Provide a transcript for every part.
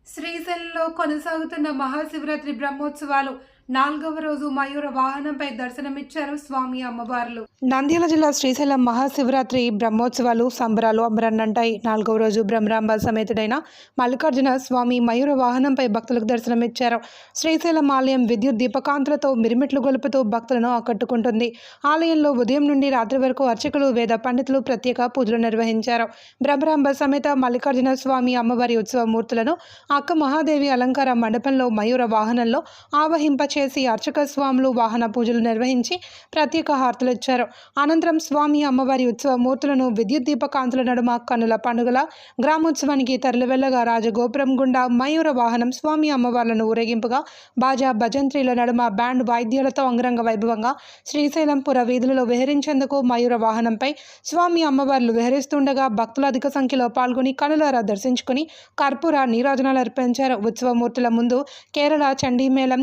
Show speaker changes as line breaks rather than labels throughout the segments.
శ్రీశైలంలో కొనసాగుతున్న మహాశివరాత్రి బ్రహ్మోత్సవాలు 4వ రోజు మయూర వాహనంపై దర్శనమిచ్చారు స్వామి అమ్మవార్లు. నంద్యాల జిల్లా శ్రీశైలం మహాశివరాత్రి బ్రహ్మోత్సవాలు సంబరాలు అంబరన్నంటాయి. 4వ రోజు బ్రహ్మరాంబ సమేతుడైన మల్లికార్జున స్వామి మయూర వాహనంపై భక్తులకు దర్శనమిచ్చారు. శ్రీశైలం ఆలయం విద్యుత్ దీపకాంతులతో మిరిమిట్లు గొలుపుతూ భక్తులను ఆకట్టుకుంటుంది. ఆలయంలో ఉదయం నుండి రాత్రి వరకు అర్చకులు, వేద పండితులు ప్రత్యేక పూజలు నిర్వహించారు. బ్రహ్మరాంబ సమేత మల్లికార్జున స్వామి అమ్మవారి ఉత్సవ మూర్తులను అక్క మహాదేవి అలంకార మండపంలో మయూర వాహనంలో ఆవహింపచేసి అర్చక స్వాములు వాహన పూజలు నిర్వహించి ప్రత్యేక హారతులిచ్చారు. అనంతరం స్వామి అమ్మవారి ఉత్సవ మూర్తులను విద్యుత్ దీపకాంతుల నడుమ కన్నుల పండుగల గ్రామోత్సవానికి తరలివెళ్లగా రాజగోపురం గుండా మయూర వాహనం స్వామి అమ్మవార్లను ఊరేగింపుగా బాజా భజంత్రీల నడుమ బ్యాండ్ వాయిద్యాలతో అంగరంగ వైభవంగా శ్రీశైలం పుర వీధులలో విహరించేందుకు మయూర వాహనంపై స్వామి అమ్మవార్లు విహరిస్తుండగా భక్తులు అధిక సంఖ్యలో పాల్గొని కనులారా దర్శించుకుని కర్పూర నీరాజనాలు అర్పించారు. ఉత్సవమూర్తుల ముందు కేరళ చండీమేళం,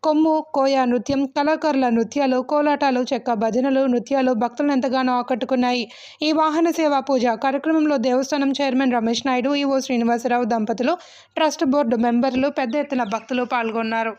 కొమ్ము కోయ నృత్యం, కళాకారుల నృత్యాలు, కోలాటాలు, చెక్క భజనలు, నృత్యాలు భక్తులను ఎంతగానో ఆకట్టుకున్నాయి. ఈ వాహన సేవా పూజ కార్యక్రమంలో దేవస్థానం చైర్మన్ రమేష్ నాయుడు, ఈవో శ్రీనివాసరావు దంపతులు, ట్రస్ట్ బోర్డు మెంబర్లు, పెద్ద ఎత్తున భక్తులు పాల్గొన్నారు.